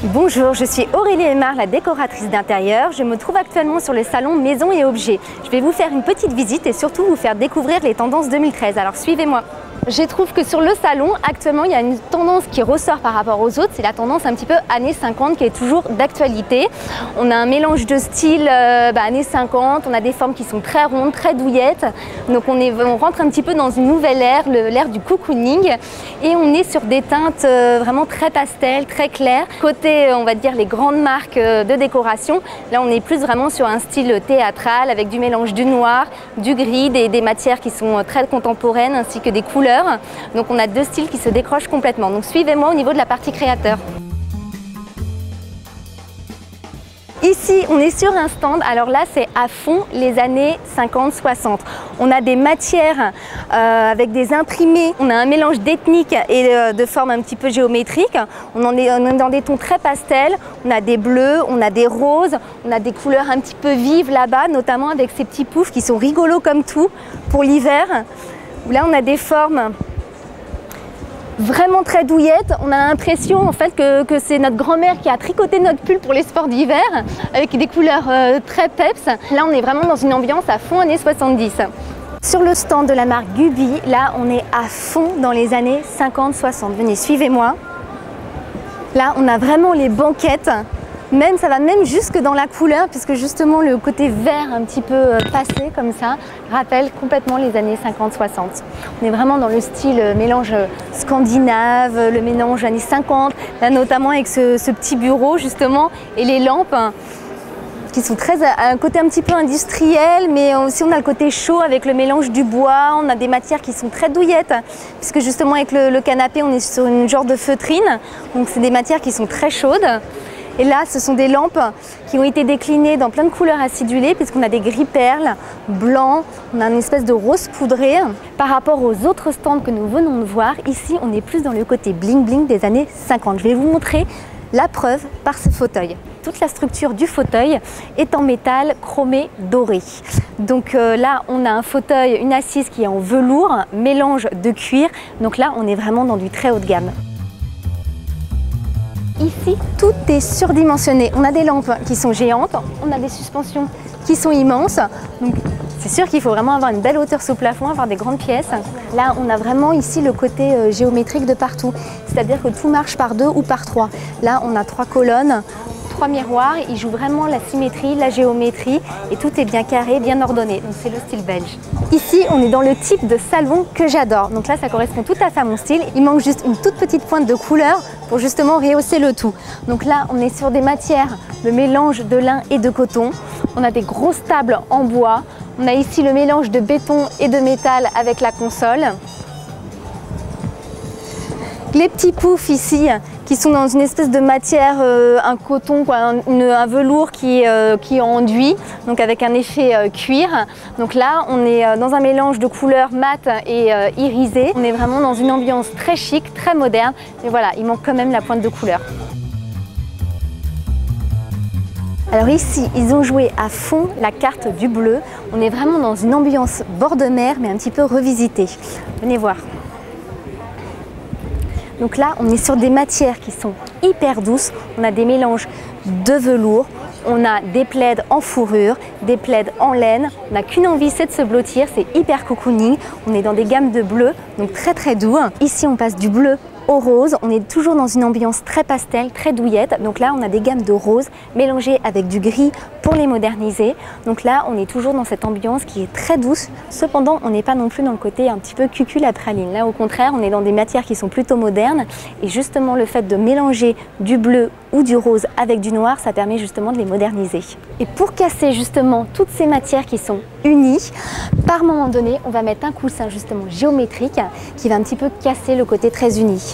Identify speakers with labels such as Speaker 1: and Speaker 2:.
Speaker 1: Bonjour, je suis Aurélie Aymar, la décoratrice d'intérieur. Je me trouve actuellement sur le salon Maison et Objets. Je vais vous faire une petite visite et surtout vous faire découvrir les tendances 2013. Alors suivez-moi. Je trouve que sur le salon, actuellement, il y a une tendance qui ressort par rapport aux autres. C'est la tendance un petit peu années 50 qui est toujours d'actualité. On a un mélange de styles années 50. On a des formes qui sont très rondes, très douillettes. Donc on rentre un petit peu dans une nouvelle ère, l'ère du cocooning. Et on est sur des teintes vraiment très pastel, très claires. Côté, on va dire, les grandes marques de décoration, là on est plus vraiment sur un style théâtral avec du mélange du noir, du gris, des matières qui sont très contemporaines ainsi que des couleurs. Donc on a deux styles qui se décrochent complètement. Donc suivez-moi au niveau de la partie créateur. Ici, on est sur un stand. Alors là, c'est à fond les années 50-60. On a des matières avec des imprimés. On a un mélange d'ethniques et de formes un petit peu géométriques. On est dans des tons très pastels. On a des bleus, on a des roses, on a des couleurs un petit peu vives là-bas, notamment avec ces petits poufs qui sont rigolos comme tout pour l'hiver. Là, on a des formes vraiment très douillettes. On a l'impression en fait que c'est notre grand-mère qui a tricoté notre pull pour les sports d'hiver avec des couleurs très peps. Là, on est vraiment dans une ambiance à fond années 70. Sur le stand de la marque Gubi, là, on est à fond dans les années 50-60. Venez, suivez-moi. Là, on a vraiment les banquettes. Ça va même jusque dans la couleur, puisque justement le côté vert un petit peu passé comme ça rappelle complètement les années 50-60. On est vraiment dans le style mélange scandinave, le mélange années 50, là notamment avec ce petit bureau justement et les lampes qui sont un côté un petit peu industriel, mais aussi on a le côté chaud avec le mélange du bois. On a des matières qui sont très douillettes, puisque justement avec le canapé on est sur une genre de feutrine, donc c'est des matières qui sont très chaudes. Et là, ce sont des lampes qui ont été déclinées dans plein de couleurs acidulées, puisqu'on a des gris perles, blancs, on a une espèce de rose poudré. Par rapport aux autres stands que nous venons de voir, ici, on est plus dans le côté bling-bling des années 50. Je vais vous montrer la preuve par ce fauteuil. Toute la structure du fauteuil est en métal chromé doré. Donc là, on a un fauteuil, une assise qui est en velours, mélange de cuir. Donc là, on est vraiment dans du très haut de gamme. Ici, tout est surdimensionné. On a des lampes qui sont géantes, on a des suspensions qui sont immenses. Donc, c'est sûr qu'il faut vraiment avoir une belle hauteur sous plafond, avoir des grandes pièces. Là, on a vraiment ici le côté géométrique de partout. C'est-à-dire que tout marche par 2 ou par 3. Là, on a 3 colonnes, 3 miroirs. Il joue vraiment la symétrie, la géométrie et tout est bien carré, bien ordonné. Donc, c'est le style belge. Ici, on est dans le type de salon que j'adore. Donc là, ça correspond tout à fait à mon style. Il manque juste une toute petite pointe de couleur pour justement rehausser le tout. Donc là, on est sur des matières de mélange de lin et de coton. On a des grosses tables en bois. On a ici le mélange de béton et de métal avec la console. Les petits poufs ici qui sont dans une espèce de matière, un coton, un velours qui est enduit, donc avec un effet cuir. Donc là, on est dans un mélange de couleurs mat et irisées. On est vraiment dans une ambiance très chic, très moderne. Mais voilà, il manque quand même la pointe de couleur. Alors ici, ils ont joué à fond la carte du bleu. On est vraiment dans une ambiance bord de mer, mais un petit peu revisitée. Venez voir. Donc là, on est sur des matières qui sont hyper douces. On a des mélanges de velours, on a des plaids en fourrure, des plaids en laine. On n'a qu'une envie, c'est de se blottir. C'est hyper cocooning. On est dans des gammes de bleu, donc très très doux. Ici, on passe du bleu au rose. On est toujours dans une ambiance très pastel, très douillette. Donc là, on a des gammes de rose mélangées avec du gris pour les moderniser. Donc là, on est toujours dans cette ambiance qui est très douce. Cependant, on n'est pas non plus dans le côté un petit peu cucul la praline. Là, au contraire, on est dans des matières qui sont plutôt modernes. Et justement, le fait de mélanger du bleu ou du rose avec du noir, ça permet justement de les moderniser. Et pour casser justement toutes ces matières qui sont unies, par moment donné, on va mettre un coussin justement géométrique qui va un petit peu casser le côté très uni.